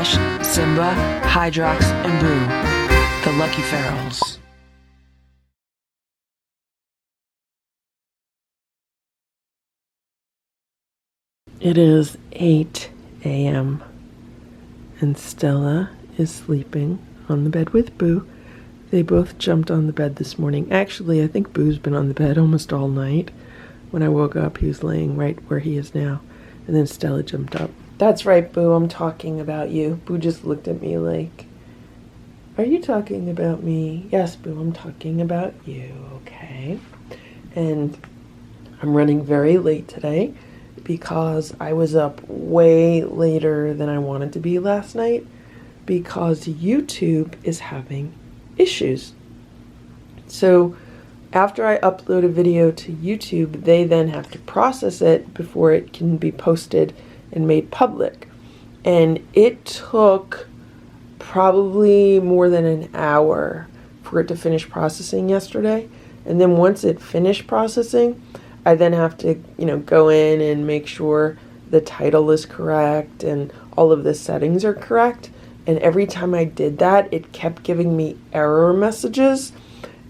Ash, Simba, Hydrox, and Boo, the Lucky Ferals. It is 8 a.m. and Stella is sleeping on the bed with Boo. They both jumped on the bed this morning. Actually, I think Boo's been on the bed almost all night. When I woke up, he was laying right where he is now. And then Stella jumped up. That's right, Boo, I'm talking about you. Boo just looked at me like, are you talking about me? Yes, Boo, I'm talking about you, okay? And I'm running very late today because I was up way later than I wanted to be last night because YouTube is having issues. So after I upload a video to YouTube, they then have to process it before it can be posted and made public. And it took probably more than an hour for it to finish processing yesterday. And then once it finished processing, I then have to, go in and make sure the title is correct and all of the settings are correct. And every time I did that, it kept giving me error messages.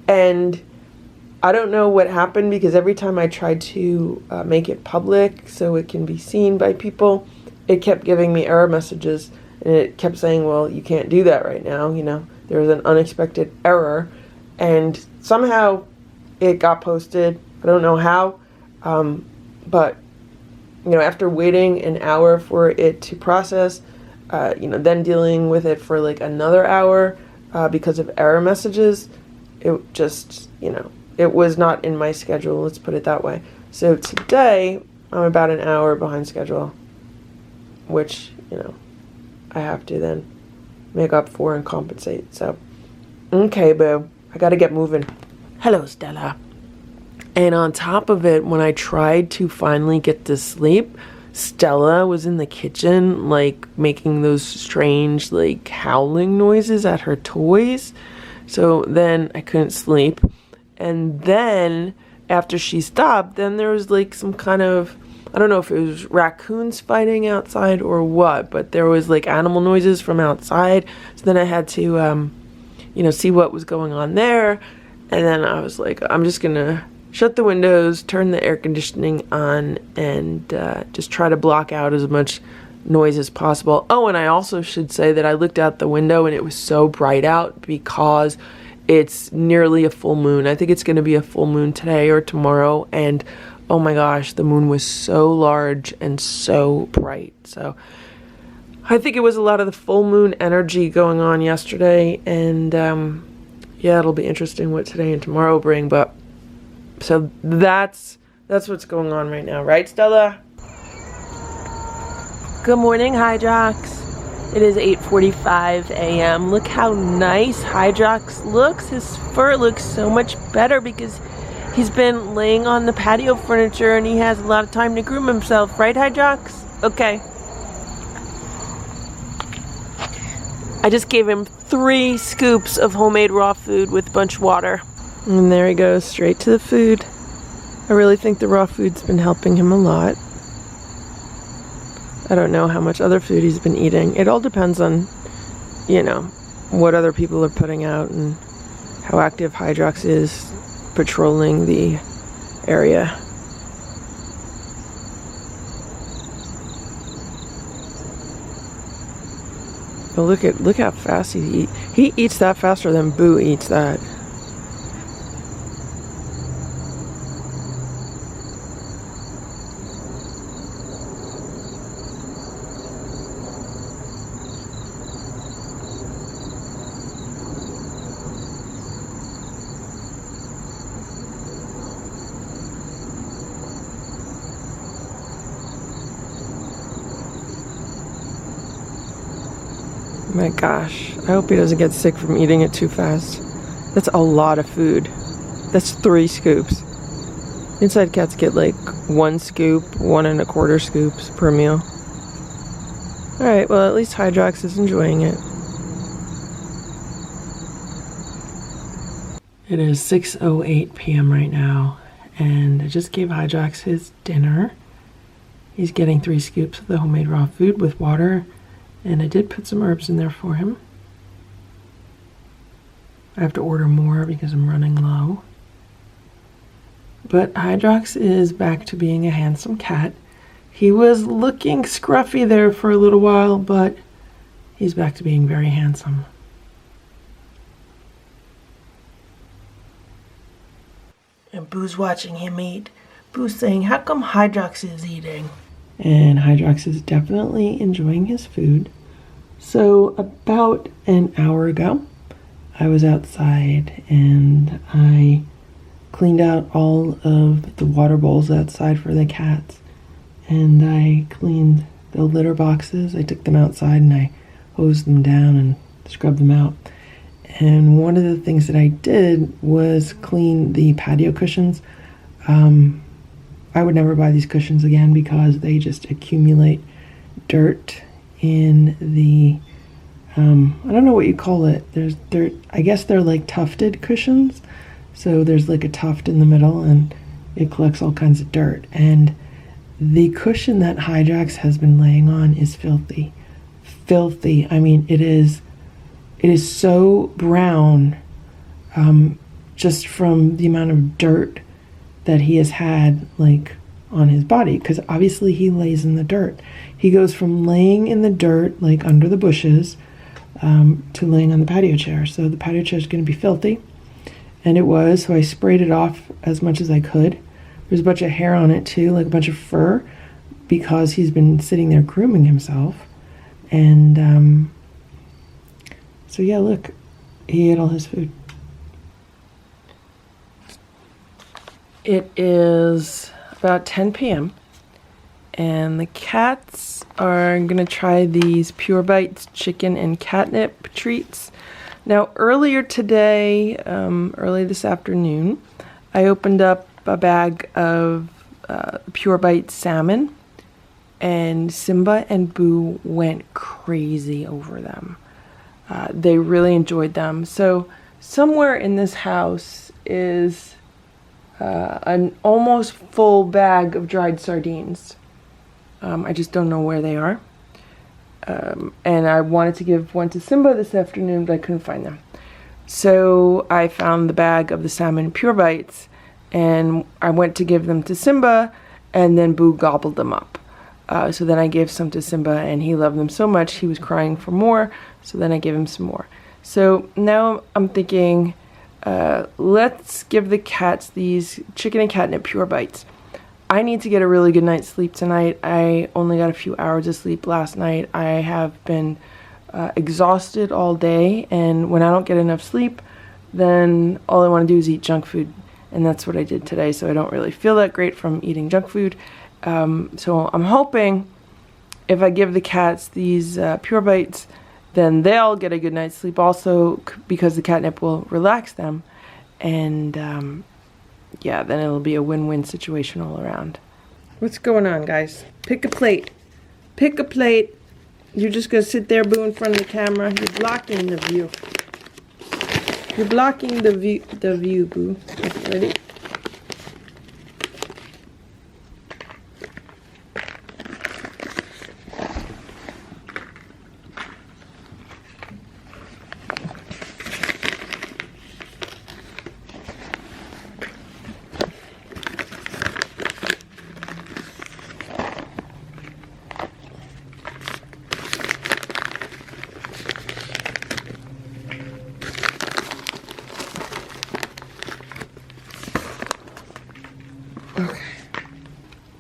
And I don't know what happened because every time I tried to make it public so it can be seen by people, it kept giving me error messages. And it kept saying, well, you can't do that right now. There was an unexpected error. And somehow it got posted. I don't know how. But after waiting an hour for it to process, then dealing with it for like another hour because of error messages, it just, it was not in my schedule, let's put it that way. So today, I'm about an hour behind schedule, which, I have to then make up for and compensate. So, okay, Boo, I gotta get moving. Hello, Stella. And on top of it, when I tried to finally get to sleep, Stella was in the kitchen, like, making those strange, like, howling noises at her toys. So then I couldn't sleep. And then, after she stopped, then there was, like, some kind of, I don't know if it was raccoons fighting outside or what, but there was, like, animal noises from outside. So then I had to, see what was going on there. And then I was like, I'm just gonna shut the windows, turn the air conditioning on, and just try to block out as much noise as possible. Oh, and I also should say that I looked out the window and it was so bright out because it's nearly a full moon. I think it's going to be a full moon today or tomorrow, and oh my gosh, the moon was so large and so bright. So I think it was a lot of the full moon energy going on yesterday, and yeah, it'll be interesting what today and tomorrow bring, but so that's what's going on right now, right, Stella? Good morning, Hydrox. It is 8:45 a.m. Look how nice Hydrox looks. His fur looks so much better because he's been laying on the patio furniture and he has a lot of time to groom himself, right, Hydrox? Okay. I just gave him 3 scoops of homemade raw food with a bunch of water. And there he goes, straight to the food. I really think the raw food's been helping him a lot. I don't know how much other food he's been eating. It all depends on, what other people are putting out and how active Hydrox is patrolling the area. But look how fast he eats. He eats that faster than Boo eats that. My gosh, I hope he doesn't get sick from eating it too fast. That's a lot of food. That's 3 scoops. Inside cats get like 1 scoop, 1 1/4 scoops per meal. Alright, well at least Hydrox is enjoying it. It is 6:08 p.m. right now, and I just gave Hydrox his dinner. He's getting 3 scoops of the homemade raw food with water. And I did put some herbs in there for him. I have to order more because I'm running low. But Hydrox is back to being a handsome cat. He was looking scruffy there for a little while, but he's back to being very handsome. And Boo's watching him eat. Boo's saying, how come Hydrox is eating? And Hydrox is definitely enjoying his food. So about an hour ago, I was outside and I cleaned out all of the water bowls outside for the cats. And I cleaned the litter boxes. I took them outside and I hosed them down and scrubbed them out. And one of the things that I did was clean the patio cushions. I would never buy these cushions again because they just accumulate dirt in the, I don't know what you call it. There's dirt, I guess they're like tufted cushions. So there's like a tuft in the middle and it collects all kinds of dirt. And the cushion that Hydrox has been laying on is filthy. Filthy. I mean, it is so brown, just from the amount of dirt that he has had like on his body, because obviously he lays in the dirt. He goes from laying in the dirt like under the bushes to laying on the patio chair. So the patio chair is going to be filthy, and it was. So I sprayed it off as much as I could. There's a bunch of hair on it too, like a bunch of fur, because he's been sitting there grooming himself. And so yeah, look, he ate all his food. It is about 10 p.m. and the cats are gonna try these PureBites chicken and catnip treats. Now earlier today, early this afternoon, I opened up a bag of PureBites salmon, and Simba and Boo went crazy over them. They really enjoyed them. So somewhere in this house is an almost full bag of dried sardines. I just don't know where they are. And I wanted to give one to Simba this afternoon, but I couldn't find them. So I found the bag of the salmon PureBites, and I went to give them to Simba, and then Boo gobbled them up. So then I gave some to Simba, and he loved them so much he was crying for more, so then I gave him some more. So now I'm thinking, let's give the cats these chicken and catnip PureBites. I need to get a really good night's sleep tonight. I only got a few hours of sleep last night. I have been exhausted all day, and when I don't get enough sleep, then all I want to do is eat junk food, and that's what I did today, so I don't really feel that great from eating junk food. So I'm hoping if I give the cats these PureBites, then they'll get a good night's sleep also, because the catnip will relax them, and yeah, then it'll be a win-win situation all around. What's going on, guys? Pick a plate. Pick a plate. You're just gonna sit there, Boo, in front of the camera. You're blocking the view. You're blocking the view, Boo. Ready?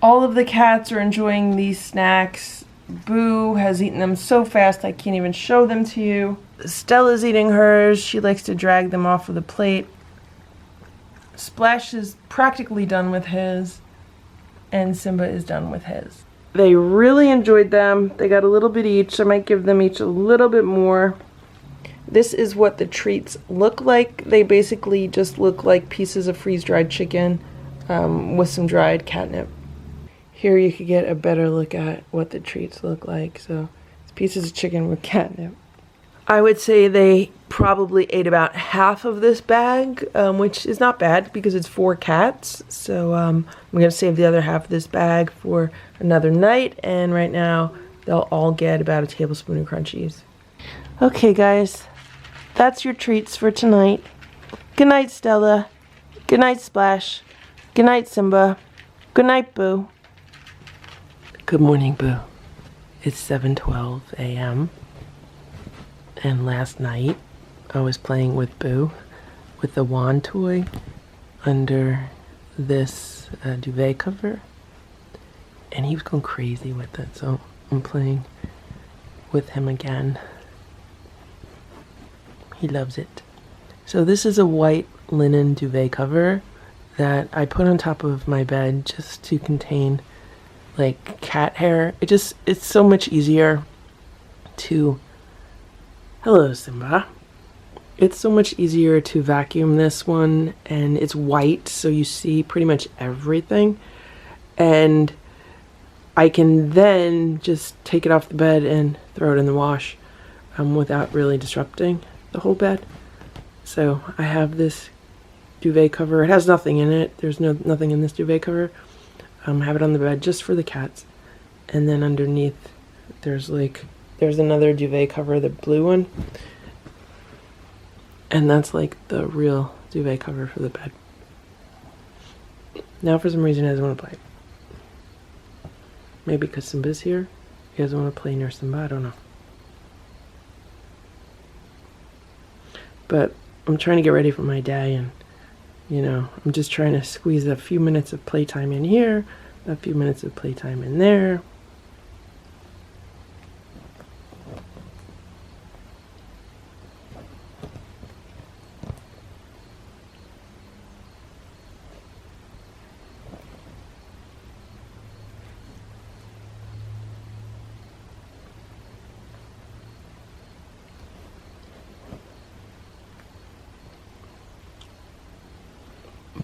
All of the cats are enjoying these snacks. Boo has eaten them so fast I can't even show them to you. Stella's eating hers. She likes to drag them off of the plate. Splash is practically done with his, and Simba is done with his. They really enjoyed them. They got a little bit each. I might give them each a little bit more. This is what the treats look like. They basically just look like pieces of freeze-dried chicken with some dried catnip. Here you could get a better look at what the treats look like. So it's pieces of chicken with catnip. I would say they probably ate about half of this bag, which is not bad because it's 4 cats. So I'm going to save the other half of this bag for another night. And right now they'll all get about a tablespoon of crunchies. Okay, guys, that's your treats for tonight. Good night, Stella. Good night, Splash. Good night, Simba. Good night, Boo. Good morning, Boo. It's 7:12 a.m. And last night I was playing with Boo with the wand toy under this duvet cover, and he was going crazy with it, so I'm playing with him again. He loves it. So this is a white linen duvet cover that I put on top of my bed just to contain like cat hair. It's so much easier to, hello Simba. It's so much easier to vacuum this one, and it's white so you see pretty much everything, and I can then just take it off the bed and throw it in the wash without really disrupting the whole bed. So I have this duvet cover. It has nothing in it. There's nothing in this duvet cover. Have it on the bed just for the cats. And then underneath there's another duvet cover, the blue one. And that's like the real duvet cover for the bed. Now for some reason he doesn't want to play. Maybe because Simba's here. He doesn't want to play near Simba, I don't know. But I'm trying to get ready for my day, and you know, I'm just trying to squeeze a few minutes of playtime in here, a few minutes of playtime in there.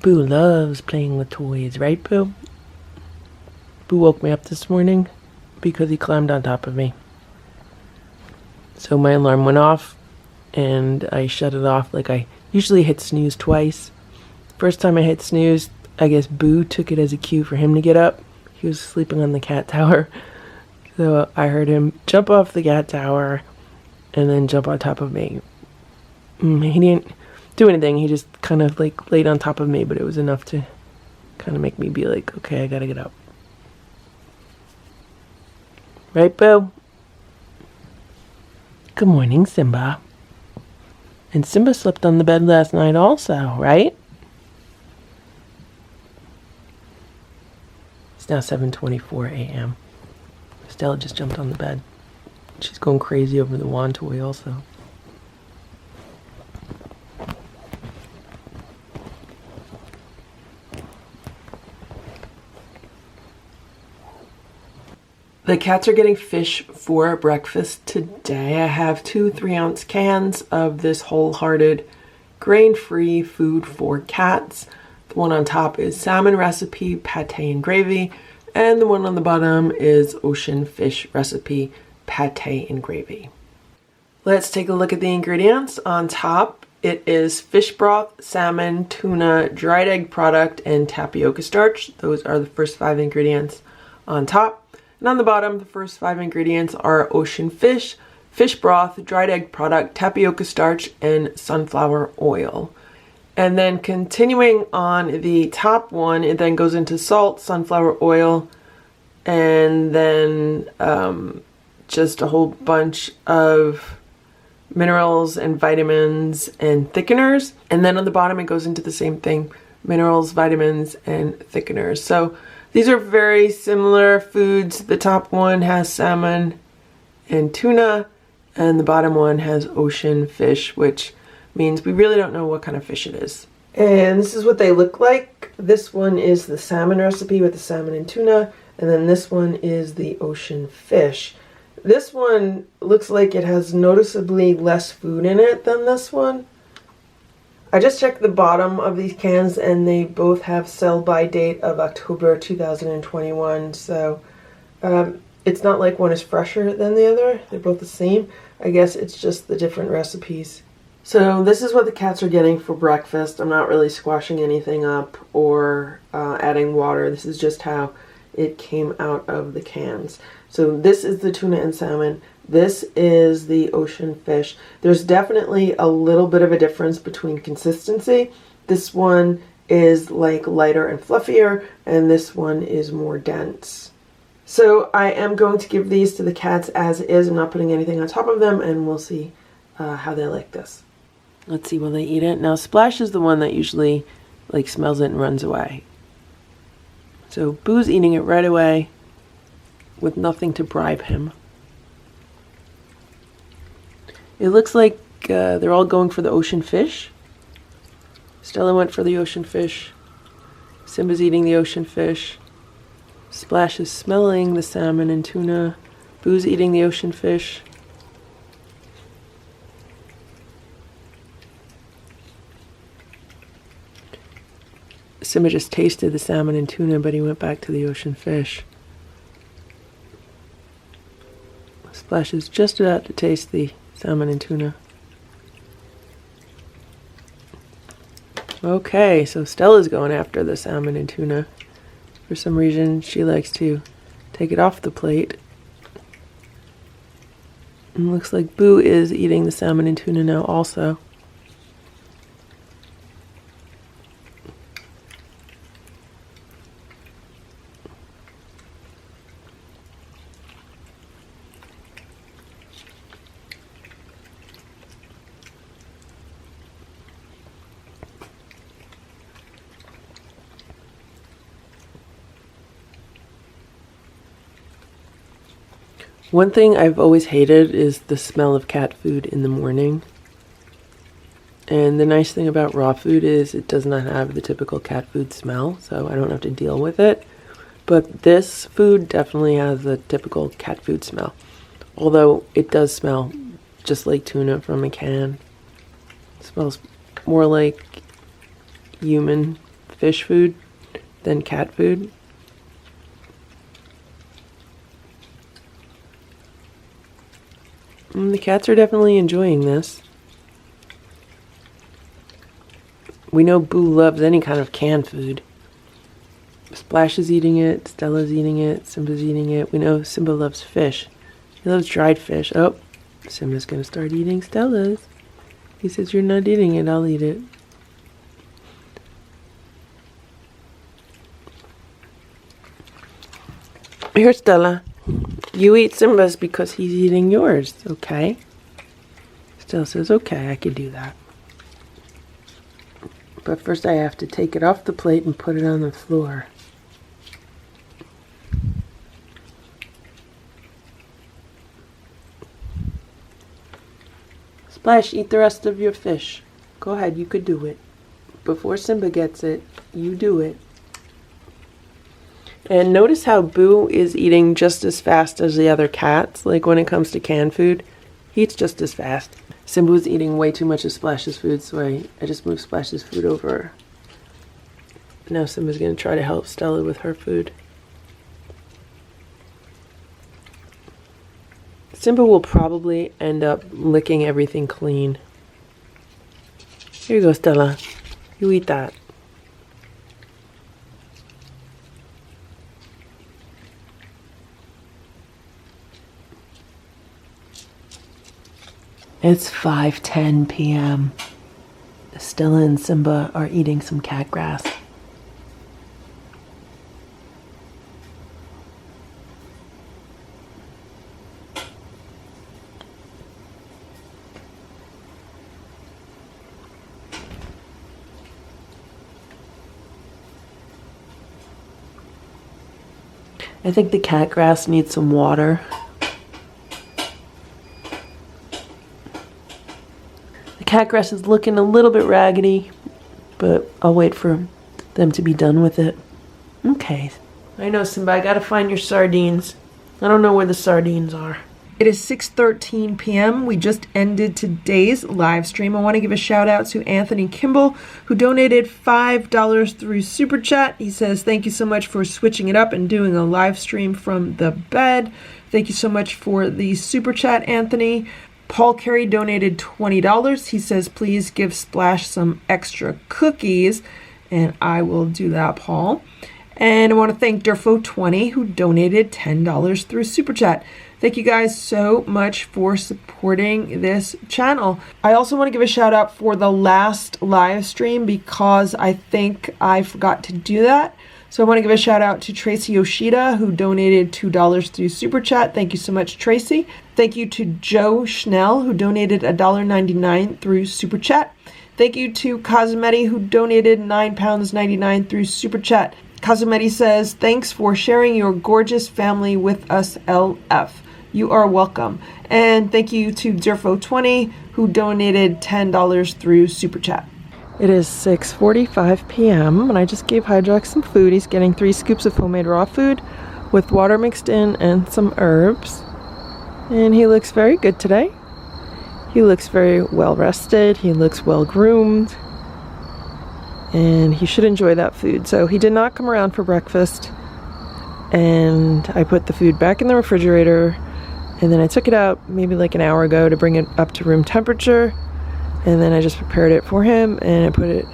Boo loves playing with toys, right, Boo? Boo woke me up this morning because he climbed on top of me. So my alarm went off, and I shut it off. Like, I usually hit snooze twice. First time I hit snooze, I guess Boo took it as a cue for him to get up. He was sleeping on the cat tower. So I heard him jump off the cat tower and then jump on top of me. He didn't do anything. He just kind of like laid on top of me, but it was enough to kind of make me be like, okay, I gotta get up. Right, Boo? Good morning, Simba. And Simba slept on the bed last night also, right? It's now 7:24 a.m. Stella just jumped on the bed. She's going crazy over the wand toy also. The cats are getting fish for breakfast today. I have 2 3-ounce cans of this Wholehearted grain-free food for cats. The one on top is salmon recipe, pate and gravy, and the one on the bottom is ocean fish recipe, pate and gravy. Let's take a look at the ingredients. On top, it is fish broth, salmon, tuna, dried egg product, and tapioca starch. Those are the first 5 ingredients on top. And on the bottom, the first 5 ingredients are ocean fish, fish broth, dried egg product, tapioca starch, and sunflower oil. And then continuing on the top one, it then goes into salt, sunflower oil, and then just a whole bunch of minerals and vitamins and thickeners. And then on the bottom, it goes into the same thing, minerals, vitamins, and thickeners. So these are very similar foods. The top one has salmon and tuna, and the bottom one has ocean fish, which means we really don't know what kind of fish it is. And this is what they look like. This one is the salmon recipe with the salmon and tuna, and then this one is the ocean fish. This one looks like it has noticeably less food in it than this one. I just checked the bottom of these cans, and they both have sell-by date of October 2021, so it's not like one is fresher than the other. They're both the same. I guess it's just the different recipes. So this is what the cats are getting for breakfast. I'm not really squashing anything up or adding water. This is just how it came out of the cans. So this is the tuna and salmon. This is the ocean fish. There's definitely a little bit of a difference between consistency. This one is like lighter and fluffier, and this one is more dense. So I am going to give these to the cats as is. I'm not putting anything on top of them, and we'll see how they like this. Let's see, will they eat it? Now Splash is the one that usually like smells it and runs away. So Boo's eating it right away with nothing to bribe him. It looks like they're all going for the ocean fish. Stella went for the ocean fish. Simba's eating the ocean fish. Splash is smelling the salmon and tuna. Boo's eating the ocean fish. Simba just tasted the salmon and tuna, but he went back to the ocean fish. Splash is just about to taste the salmon and tuna. Okay, so Stella's going after the salmon and tuna. For some reason, she likes to take it off the plate. And looks like Boo is eating the salmon and tuna now also. One thing I've always hated is the smell of cat food in the morning. And the nice thing about raw food is it does not have the typical cat food smell, so I don't have to deal with it. But this food definitely has the typical cat food smell. Although it does smell just like tuna from a can. It smells more like human fish food than cat food. And the cats are definitely enjoying this. We know Boo loves any kind of canned food. Splash is eating it, Stella's eating it, Simba's eating it. We know Simba loves fish. He loves dried fish. Oh, Simba's gonna start eating Stella's. He says, "You're not eating it, I'll eat it." Here, Stella. You eat Simba's because he's eating yours, okay? Stella says, okay, I can do that. But first I have to take it off the plate and put it on the floor. Splash, eat the rest of your fish. Go ahead, you could do it. Before Simba gets it, you do it. And notice how Boo is eating just as fast as the other cats. Like when it comes to canned food, he eats just as fast. Simba was eating way too much of Splash's food, so I just moved Splash's food over. Now Simba's going to try to help Stella with her food. Simba will probably end up licking everything clean. Here you go, Stella. You eat that. It's 5:10 p.m. Stella and Simba are eating some cat grass. I think the cat grass needs some water. Cat grass is looking a little bit raggedy, but I'll wait for them to be done with it. Okay. I know, Simba, I gotta find your sardines. I don't know where the sardines are. It is 6:13 p.m. We just ended today's live stream. I want to give a shout out to Anthony Kimball, who donated $5 through Super Chat. He says, thank you so much for switching it up and doing a live stream from the bed. Thank you so much for the Super Chat, Anthony. Paul Carey donated $20. He says, please give Splash some extra cookies. And I will do that, Paul. And I want to thank Durfo20 who donated $10 through Super Chat. Thank you guys so much for supporting this channel. I also want to give a shout out for the last live stream because I think I forgot to do that. So I want to give a shout out to Tracy Yoshida who donated $2 through Super Chat. Thank you so much, Tracy. Thank you to Joe Schnell who donated $1.99 through Super Chat. Thank you to Cosmetti who donated £9.99 through Super Chat. Cosmetti says, thanks for sharing your gorgeous family with us, LF. You are welcome. And thank you to Durfo20 who donated $10 through Super Chat. It is 6:45 p.m. and I just gave Hydrox some food. He's getting 3 scoops of homemade raw food with water mixed in and some herbs. And he looks very good today. He looks very well rested. He looks well groomed. And he should enjoy that food. So he did not come around for breakfast. And I put the food back in the refrigerator. And then I took it out maybe like an hour ago to bring it up to room temperature. And then I just prepared it for him and I put it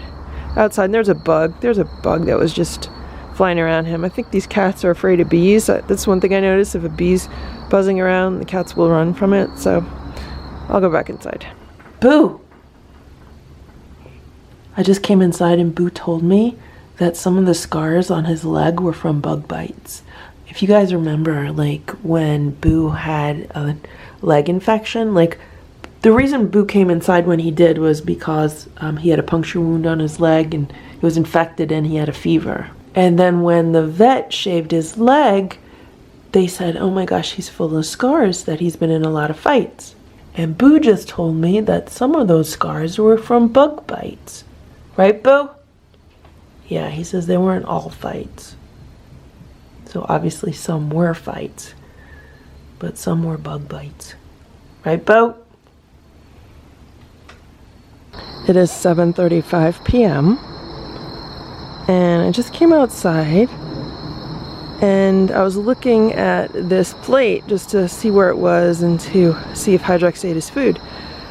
outside. And there's a bug. There's a bug that was just flying around him. I think these cats are afraid of bees. That's one thing I noticed. If a bee's buzzing around, the cats will run from it. So I'll go back inside. Boo! I just came inside and Boo told me that some of the scars on his leg were from bug bites. If you guys remember, like when Boo had a leg infection, like the reason Boo came inside when he did was because he had a puncture wound on his leg and it was infected and he had a fever. And then when the vet shaved his leg, they said, oh my gosh, he's full of scars, that he's been in a lot of fights. And Boo just told me that some of those scars were from bug bites. Right, Boo? Yeah, he says they weren't all fights. So obviously some were fights, but some were bug bites. Right, Boo? It is 7:35 p.m. and I just came outside and I was looking at this plate just to see where it was and to see if Hydrox ate his food.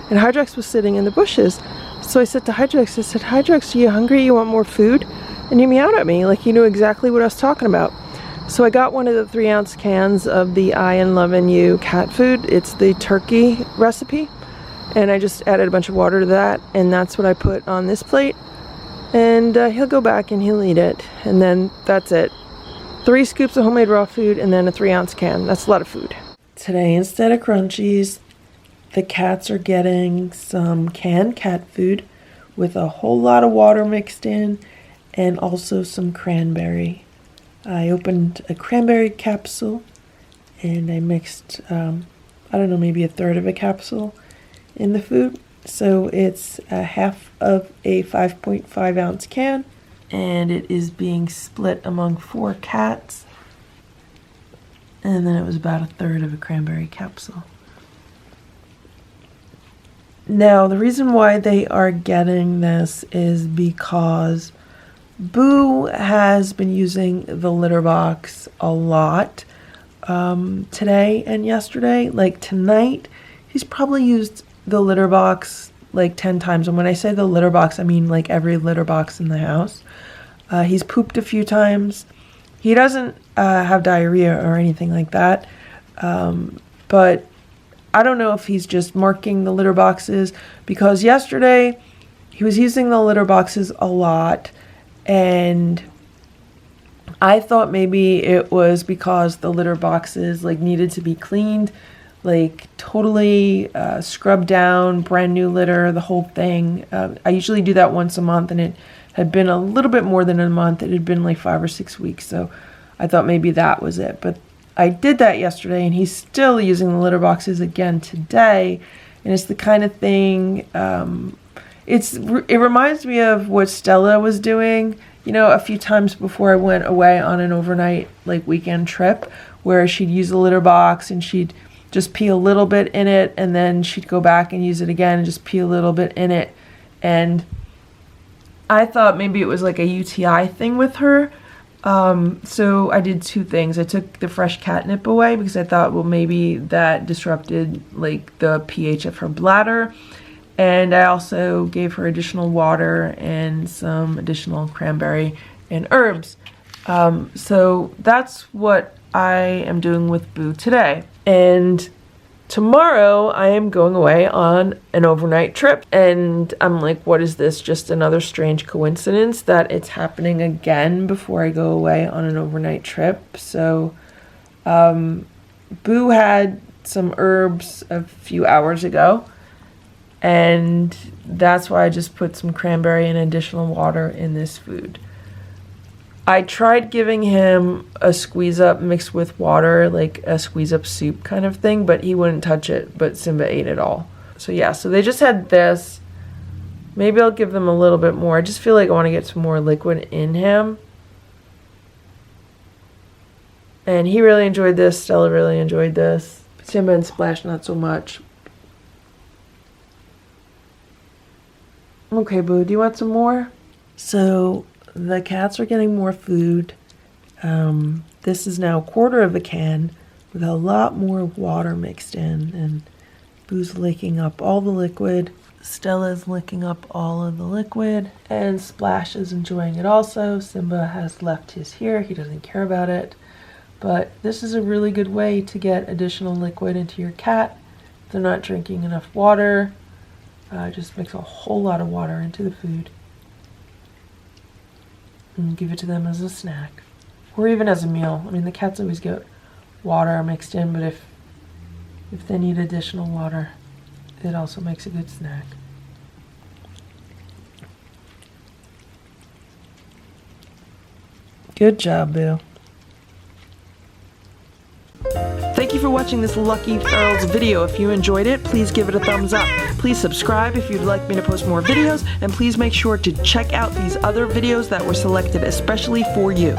And Hydrox was sitting in the bushes. So I said to Hydrox, I said, Hydrox, are you hungry? You want more food? And he meowed at me like he knew exactly what I was talking about. So I got one of the 3-ounce cans of the I and Love and You cat food. It's the turkey recipe. And I just added a bunch of water to that. And that's what I put on this plate. And he'll go back and he'll eat it. And then that's it. 3 scoops of homemade raw food and then a 3-ounce can. That's a lot of food. Today, instead of crunchies, the cats are getting some canned cat food with a whole lot of water mixed in and also some cranberry. I opened a cranberry capsule and I mixed, I don't know, maybe a third of a capsule in the food. So it's a half of a 5.5 ounce can and it is being split among 4 cats. And then it was about a third of a cranberry capsule. Now, the reason why they are getting this is because Boo has been using the litter box a lot today and yesterday. Like tonight, he's probably used the litter box like 10 times. And when I say the litter box, I mean like every litter box in the house. He's pooped a few times. He doesn't have diarrhea or anything like that. But I don't know if he's just marking the litter boxes because yesterday he was using the litter boxes a lot and I thought maybe it was because the litter boxes like needed to be cleaned, like totally scrubbed down, brand new litter, the whole thing. I usually do that once a month and it had been a little bit more than a month. It had been like 5 or 6 weeks. So I thought maybe that was it. But I did that yesterday and he's still using the litter boxes again today. And it's the kind of thing, it reminds me of what Stella was doing, you know, a few times before I went away on an overnight like weekend trip where she'd use a litter box and she'd just pee a little bit in it and then she'd go back and use it again and just pee a little bit in it. And I thought maybe it was like a UTI thing with her. So I did 2 things. I took the fresh catnip away because I thought, well, maybe that disrupted like the pH of her bladder. And I also gave her additional water and some additional cranberry and herbs. So that's what I am doing with Boo today. And tomorrow I am going away on an overnight trip. And I'm like, what is this? Just another strange coincidence that it's happening again before I go away on an overnight trip. So Boo had some herbs a few hours ago. And that's why I just put some cranberry and additional water in this food. I tried giving him a squeeze up mixed with water, like a squeeze up soup kind of thing, but he wouldn't touch it, but Simba ate it all. So yeah, so they just had this. Maybe I'll give them a little bit more. I just feel like I want to get some more liquid in him. And he really enjoyed this. Stella really enjoyed this. Simba and Splash not so much. Okay, Boo, do you want some more? So the cats are getting more food. This is now 1/4 of a can with a lot more water mixed in, and Boo's licking up all the liquid. Stella's licking up all of the liquid, and Splash is enjoying it also. Simba has left his here. He doesn't care about it. But this is a really good way to get additional liquid into your cat. If they're not drinking enough water, just mix a whole lot of water into the food. And give it to them as a snack. Or even as a meal. I mean, the cats always get water mixed in, but if they need additional water, it also makes a good snack. Good job, Boo. Thank you for watching this Lucky Ferals video. If you enjoyed it, please give it a thumbs up. Please subscribe if you'd like me to post more videos, and please make sure to check out these other videos that were selected especially for you.